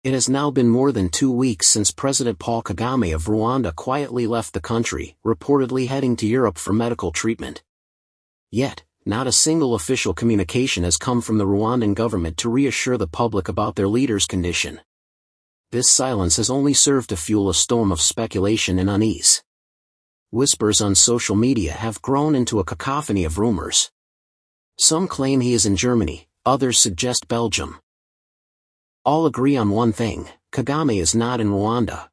It has now been more than 2 weeks since President Paul Kagame of Rwanda quietly left the country, reportedly heading to Europe for medical treatment. Yet, not a single official communication has come from the Rwandan government to reassure the public about their leader's condition. This silence has only served to fuel a storm of speculation and unease. Whispers on social media have grown into a cacophony of rumors. Some claim he is in Germany, others suggest Belgium. All agree on one thing: Kagame is not in Rwanda.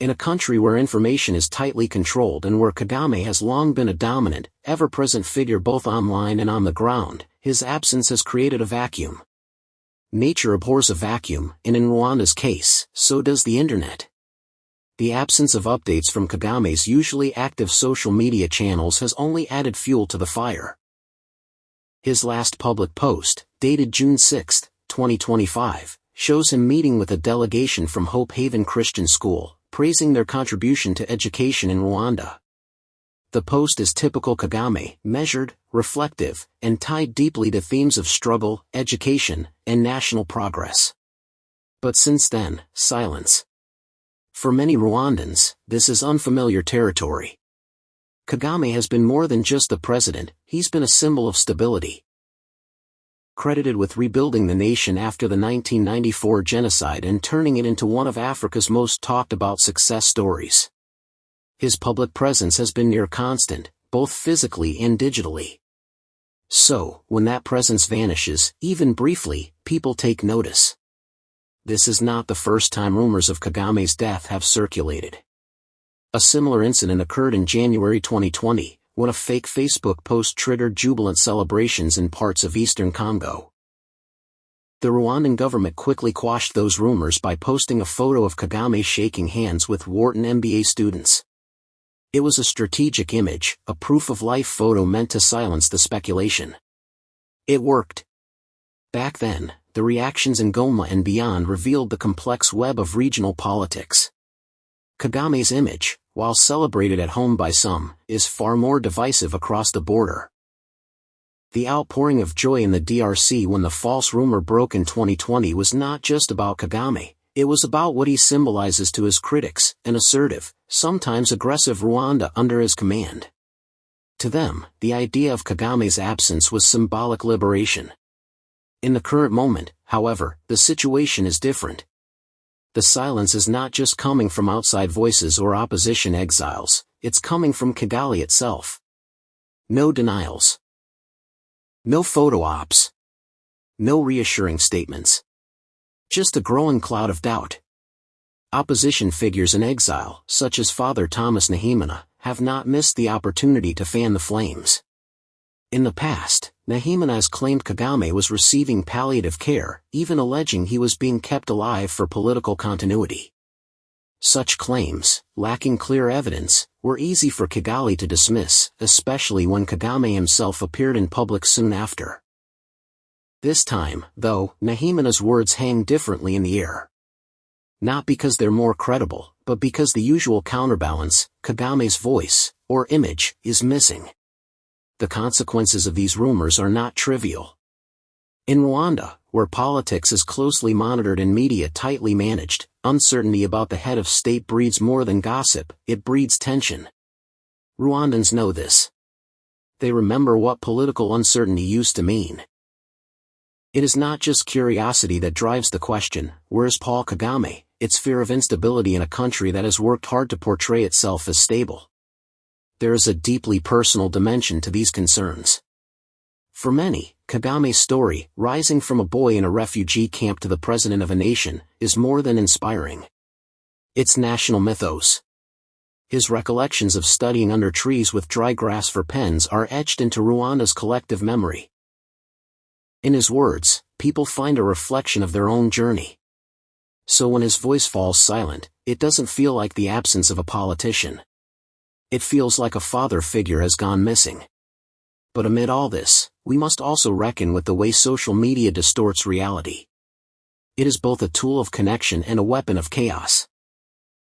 In a country where information is tightly controlled and where Kagame has long been a dominant, ever-present figure both online and on the ground, his absence has created a vacuum. Nature abhors a vacuum, and in Rwanda's case, so does the internet. The absence of updates from Kagame's usually active social media channels has only added fuel to the fire. His last public post, dated June 6, 2025, shows him meeting with a delegation from Hope Haven Christian School, praising their contribution to education in Rwanda. The post is typical Kagame, measured, reflective, and tied deeply to themes of struggle, education, and national progress. But since then, silence. For many Rwandans, this is unfamiliar territory. Kagame has been more than just the president, he's been a symbol of stability. Credited with rebuilding the nation after the 1994 genocide and turning it into one of Africa's most talked about success stories. His public presence has been near constant, both physically and digitally. So, when that presence vanishes, even briefly, people take notice. This is not the first time rumors of Kagame's death have circulated. A similar incident occurred in January 2020, when a fake Facebook post triggered jubilant celebrations in parts of eastern Congo. The Rwandan government quickly quashed those rumors by posting a photo of Kagame shaking hands with Wharton MBA students. It was a strategic image, a proof-of-life photo meant to silence the speculation. It worked. Back then, the reactions in Goma and beyond revealed the complex web of regional politics. Kagame's image, while celebrated at home by some, is far more divisive across the border. The outpouring of joy in the DRC when the false rumor broke in 2020 was not just about Kagame, it was about what he symbolizes to his critics, an assertive, sometimes aggressive Rwanda under his command. To them, the idea of Kagame's absence was symbolic liberation. In the current moment, however, the situation is different. The silence is not just coming from outside voices or opposition exiles, it's coming from Kigali itself. No denials. No photo ops. No reassuring statements. Just a growing cloud of doubt. Opposition figures in exile, such as Father Thomas Nahimana, have not missed the opportunity to fan the flames. In the past, Nahimana has claimed Kagame was receiving palliative care, even alleging he was being kept alive for political continuity. Such claims, lacking clear evidence, were easy for Kigali to dismiss, especially when Kagame himself appeared in public soon after. This time, though, Nahimana's words hang differently in the air. Not because they're more credible, but because the usual counterbalance, Kagame's voice, or image, is missing. The consequences of these rumors are not trivial. In Rwanda, where politics is closely monitored and media tightly managed, uncertainty about the head of state breeds more than gossip, it breeds tension. Rwandans know this. They remember what political uncertainty used to mean. It is not just curiosity that drives the question, where is Paul Kagame? It's fear of instability in a country that has worked hard to portray itself as stable. There is a deeply personal dimension to these concerns. For many, Kagame's story, rising from a boy in a refugee camp to the president of a nation, is more than inspiring. It's national mythos. His recollections of studying under trees with dry grass for pens are etched into Rwanda's collective memory. In his words, people find a reflection of their own journey. So when his voice falls silent, it doesn't feel like the absence of a politician. It feels like a father figure has gone missing. But amid all this, we must also reckon with the way social media distorts reality. It is both a tool of connection and a weapon of chaos.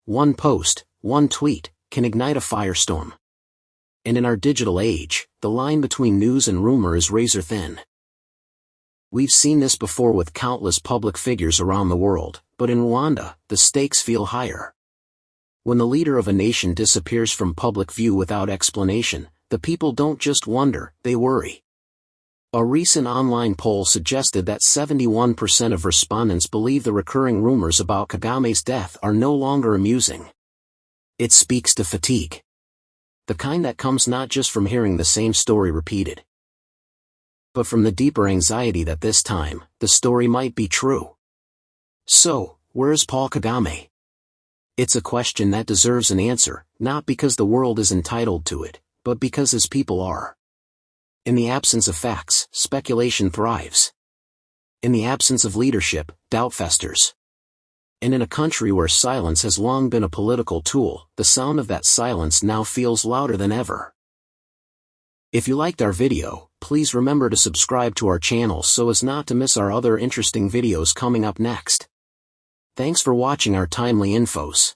One post, one tweet, can ignite a firestorm. And in our digital age, the line between news and rumor is razor thin. We've seen this before with countless public figures around the world, but in Rwanda, the stakes feel higher. When the leader of a nation disappears from public view without explanation, the people don't just wonder, they worry. A recent online poll suggested that 71% of respondents believe the recurring rumors about Kagame's death are no longer amusing. It speaks to fatigue. The kind that comes not just from hearing the same story repeated, but from the deeper anxiety that this time, the story might be true. So, where's Paul Kagame? It's a question that deserves an answer, not because the world is entitled to it, but because his people are. In the absence of facts, speculation thrives. In the absence of leadership, doubt festers. And in a country where silence has long been a political tool, the sound of that silence now feels louder than ever. If you liked our video, please remember to subscribe to our channel so as not to miss our other interesting videos coming up next. Thanks for watching our timely infos.